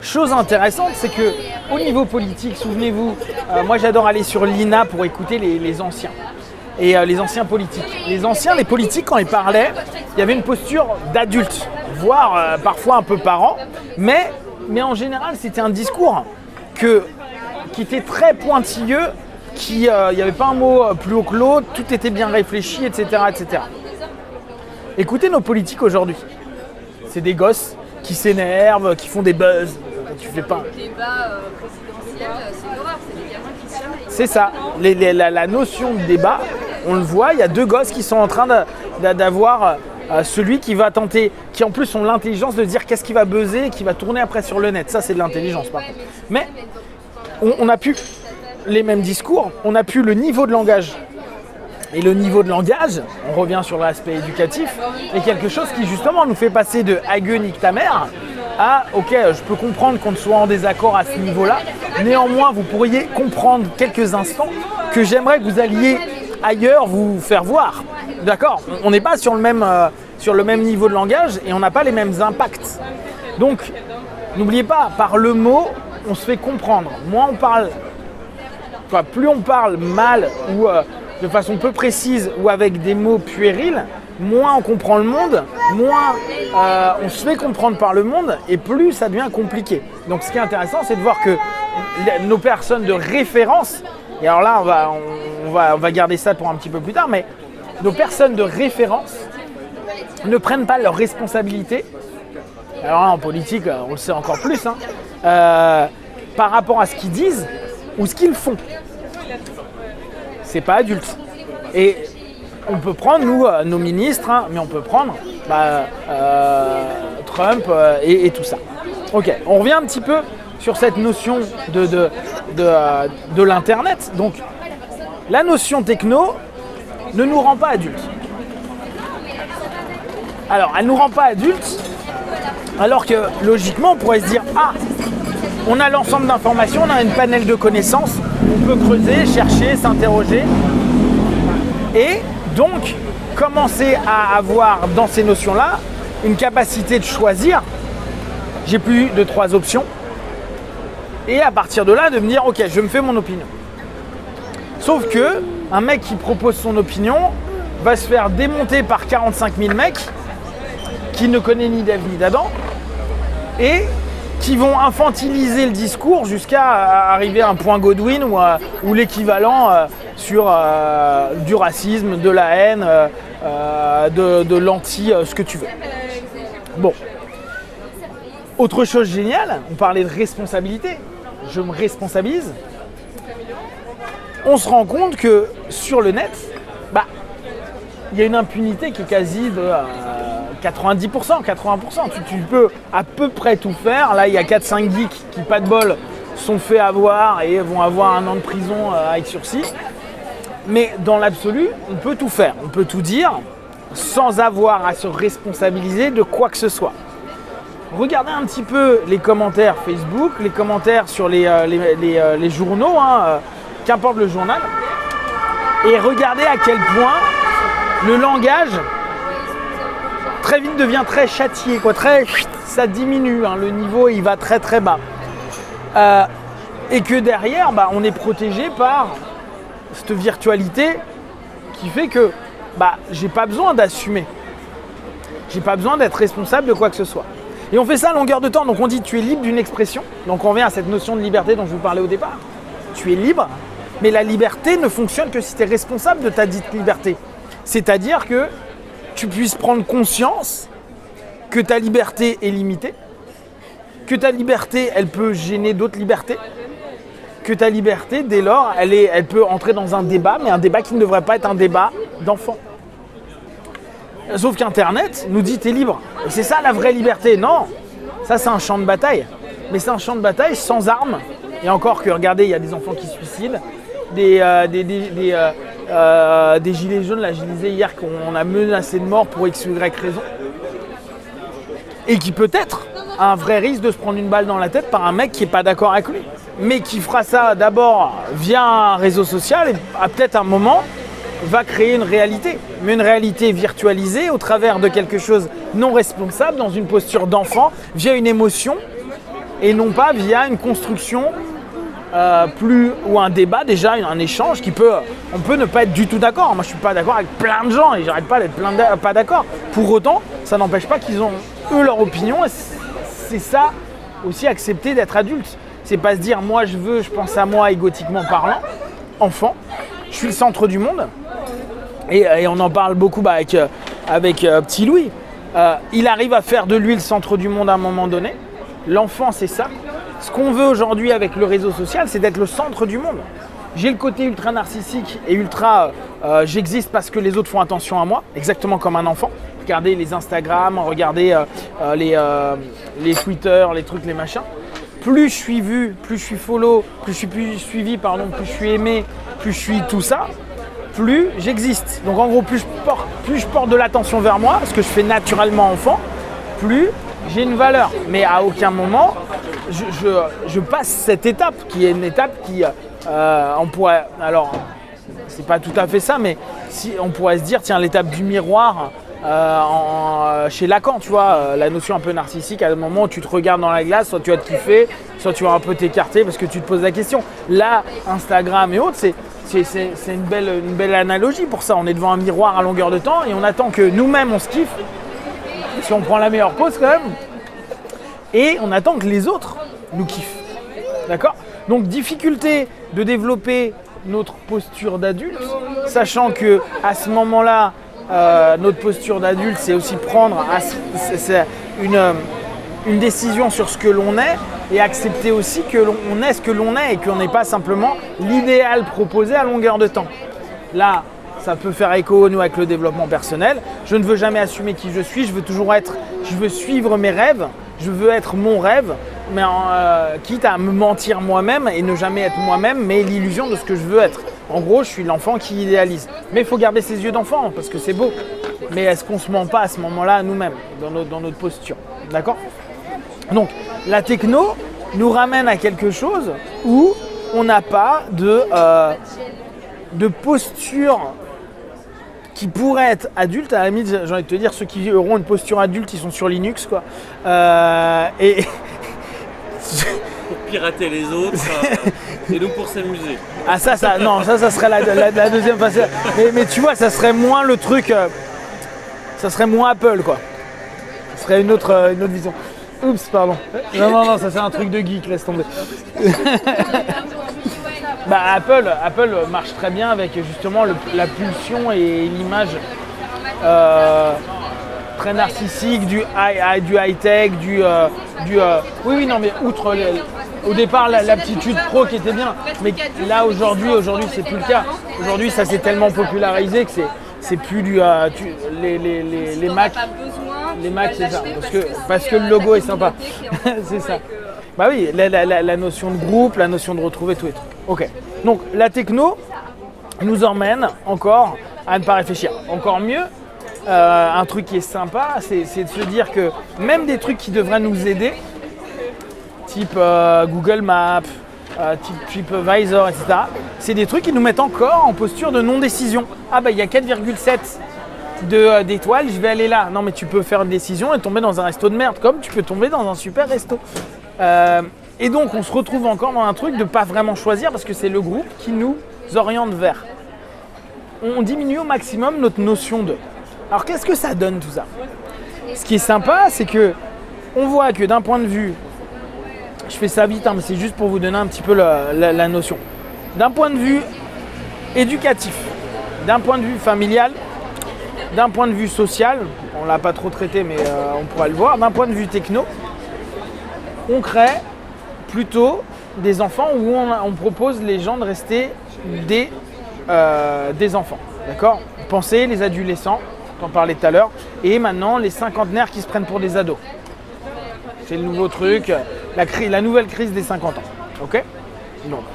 chose intéressante, c'est que au niveau politique, souvenez-vous, moi j'adore aller sur l'INA pour écouter les anciens. Et les anciens politiques. Les politiques, quand ils parlaient, il y avait une posture d'adulte, voire parfois un peu parent, mais en général, c'était un discours qui était très pointilleux, il n'y avait pas un mot plus haut que l'autre, tout était bien réfléchi, etc., etc. Écoutez nos politiques aujourd'hui. C'est des gosses qui s'énervent, qui font des buzz. Tu fais pas. Le débat présidentiel, c'est l'horreur, c'est des gamins qui se chamaillent. C'est ça. La notion de débat, on le voit, il y a deux gosses qui sont en train d'avoir celui qui va tenter, qui en plus ont l'intelligence de dire qu'est-ce qui va buzzer et qui va tourner après sur le net. Ça, c'est de l'intelligence par contre. Mais on n'a plus les mêmes discours, on n'a plus le niveau de langage. Et le niveau de langage, on revient sur l'aspect éducatif, est quelque chose qui justement nous fait passer de « agueux nique ta mère » à « ok, je peux comprendre qu'on soit en désaccord à ce niveau-là, néanmoins vous pourriez comprendre quelques instants que j'aimerais que vous alliez ailleurs vous faire voir ». D'accord ? On n'est pas sur le même niveau de langage et on n'a pas les mêmes impacts. Donc, n'oubliez pas, par le mot, on se fait comprendre. Plus on parle mal ou de façon peu précise ou avec des mots puérils, moins on comprend le monde, moins on se fait comprendre par le monde et plus ça devient compliqué. Donc ce qui est intéressant, c'est de voir que nos personnes de référence, et alors là on va garder ça pour un petit peu plus tard, mais nos personnes de référence ne prennent pas leurs responsabilités. Alors là en politique, on le sait encore plus, par rapport à ce qu'ils disent ou ce qu'ils font. C'est pas adulte. Et on peut prendre, nous, nos ministres, mais on peut prendre Trump et tout ça. Ok, on revient un petit peu sur cette notion de l'Internet. Donc, la notion techno ne nous rend pas adultes. Alors, elle ne nous rend pas adultes, alors que, logiquement, on pourrait se dire « Ah, on a l'ensemble d'informations, on a une panel de connaissances, on peut creuser, chercher, s'interroger. » Et donc, commencer à avoir dans ces notions-là une capacité de choisir. J'ai plus de 3 options. Et à partir de là, de me dire, ok, je me fais mon opinion. Sauf que un mec qui propose son opinion va se faire démonter par 45 000 mecs qui ne connaissent ni d'Ève ni d'Adam et qui vont infantiliser le discours jusqu'à arriver à un point Godwin ou l'équivalent sur du racisme, de la haine, de l'anti, ce que tu veux. Bon. Autre chose géniale, on parlait de responsabilité. Je me responsabilise. On se rend compte que sur le net, il y a une impunité qui est quasi de 90%, 80%. Tu peux à peu près tout faire. Là, il y a 4-5 geeks qui, pas de bol, sont fait avoir et vont avoir 1 an de prison avec sursis. Mais dans l'absolu, on peut tout faire. On peut tout dire sans avoir à se responsabiliser de quoi que ce soit. Regardez un petit peu les commentaires Facebook, les commentaires sur les journaux, qu'importe le journal, et regardez à quel point le langage très vite devient très châtié, ça diminue, le niveau il va très très bas. Et que derrière, on est protégé par cette virtualité qui fait que j'ai pas besoin d'assumer. J'ai pas besoin d'être responsable de quoi que ce soit. Et on fait ça à longueur de temps, donc on dit tu es libre d'une expression. Donc on revient à cette notion de liberté dont je vous parlais au départ. Tu es libre, mais la liberté ne fonctionne que si tu es responsable de ta dite liberté. C'est-à-dire que tu puisses prendre conscience que ta liberté est limitée, que ta liberté, elle peut gêner d'autres libertés, que ta liberté, dès lors, elle peut entrer dans un débat, mais un débat qui ne devrait pas être un débat d'enfant. Sauf qu'Internet nous dit t'es libre. Et c'est ça la vraie liberté. Non, ça c'est un champ de bataille. Mais c'est un champ de bataille sans armes. Et encore que, regardez, il y a des enfants qui se suicident, des gilets jaunes, là je lisais hier qu'on a menacé de mort pour X ou Y raison. Et qui peut-être a un vrai risque de se prendre une balle dans la tête par un mec qui n'est pas d'accord avec lui. Mais qui fera ça d'abord via un réseau social et à peut-être un moment va créer une réalité, mais une réalité virtualisée au travers de quelque chose non responsable, dans une posture d'enfant, via une émotion et non pas via une construction ou un débat, déjà un échange on peut ne pas être du tout d'accord. Moi je suis pas d'accord avec plein de gens et j'arrête pas d'être pas d'accord. Pour autant, ça n'empêche pas qu'ils ont eux leur opinion et c'est ça aussi accepter d'être adulte. C'est pas se dire moi je pense à moi égotiquement parlant, enfant, je suis le centre du monde et on en parle beaucoup avec petit Louis. Il arrive à faire de lui le centre du monde à un moment donné. L'enfant c'est ça. Ce qu'on veut aujourd'hui avec le réseau social, c'est d'être le centre du monde. J'ai le côté ultra narcissique et ultra j'existe parce que les autres font attention à moi, exactement comme un enfant. Regardez les Instagram, regardez les Twitter, les trucs, les machins. Plus je suis vu, plus je suis follow, plus je suis suivi, plus je suis aimé, plus je suis tout ça, plus j'existe. Donc en gros, plus je porte de l'attention vers moi, ce que je fais naturellement enfant, plus j'ai une valeur. Mais à aucun moment, je passe cette étape, qui est une étape qui, on pourrait, alors c'est pas tout à fait ça, mais si on pourrait se dire, tiens, l'étape du miroir, chez Lacan, tu vois, la notion un peu narcissique, à un moment où tu te regardes dans la glace, soit tu vas te kiffer, soit tu vas un peu t'écarter parce que tu te poses la question. Là, Instagram et autres, c'est une belle analogie pour ça. On est devant un miroir à longueur de temps et on attend que nous-mêmes on se kiffe, si on prend la meilleure pause quand même, et on attend que les autres nous kiffent. D'accord ? Donc difficulté de développer notre posture d'adulte, sachant que à ce moment-là, notre posture d'adulte, c'est aussi prendre une décision sur ce que l'on est et accepter aussi que l'on est ce que l'on est et qu'on n'est pas simplement l'idéal proposé à longueur de temps. Là, ça peut faire écho nous avec le développement personnel. Je ne veux jamais assumer qui je suis, je veux suivre mes rêves, je veux être mon rêve, mais quitte à me mentir moi-même et ne jamais être moi-même, mais l'illusion de ce que je veux être. En gros, je suis l'enfant qui idéalise. Mais il faut garder ses yeux d'enfant parce que c'est beau. Mais est-ce qu'on ne se ment pas à ce moment-là à nous-mêmes, dans notre posture ? D'accord ? Donc, la techno nous ramène à quelque chose où on n'a pas de posture qui pourrait être adulte. À la limite, j'ai envie de te dire, ceux qui auront une posture adulte, ils sont sur Linux, quoi. Pour pirater les autres et nous pour s'amuser. Ah ça serait la deuxième phase. Mais tu vois, ça serait moins le truc, ça serait moins Apple, quoi. Ça serait une autre vision. Oups, pardon. Non, ça c'est un truc de geek, laisse tomber. Apple marche très bien avec justement la pulsion et l'image très narcissique du high-tech, oui, non, mais outre au départ l'aptitude pro qui était bien, mais là aujourd'hui c'est plus le cas. Aujourd'hui ça s'est tellement popularisé que c'est plus les Mac. Les Mac c'est ça, parce que le logo est sympa. C'est ça. Bah oui, la notion de groupe, la notion de retrouver tous les trucs. Ok. Donc la techno nous emmène encore à ne pas réfléchir. Encore mieux, un truc qui est sympa, c'est de se dire que même des trucs qui devraient nous aider, type Google Maps, type Visor, etc., c'est des trucs qui nous mettent encore en posture de non-décision. Ah bah il y a 4,7 d'étoiles, je vais aller là. Non mais tu peux faire une décision et tomber dans un resto de merde, comme tu peux tomber dans un super resto. Et donc on se retrouve encore dans un truc de ne pas vraiment choisir parce que c'est le groupe qui nous oriente vers. On diminue au maximum notre notion de. Alors qu'est-ce que ça donne tout ça ? Ce qui est sympa, c'est que on voit que d'un point de vue, je fais ça vite, mais c'est juste pour vous donner un petit peu la notion. D'un point de vue éducatif, d'un point de vue familial, d'un point de vue social, on ne l'a pas trop traité mais on pourra le voir, d'un point de vue techno, on crée plutôt des enfants où on propose les gens de rester des enfants. D'accord ? Pensez les adolescents, t'en parlais tout à l'heure, et maintenant les cinquantenaires qui se prennent pour des ados. C'est le nouveau truc, la nouvelle crise des 50 ans. Ok ? Donc,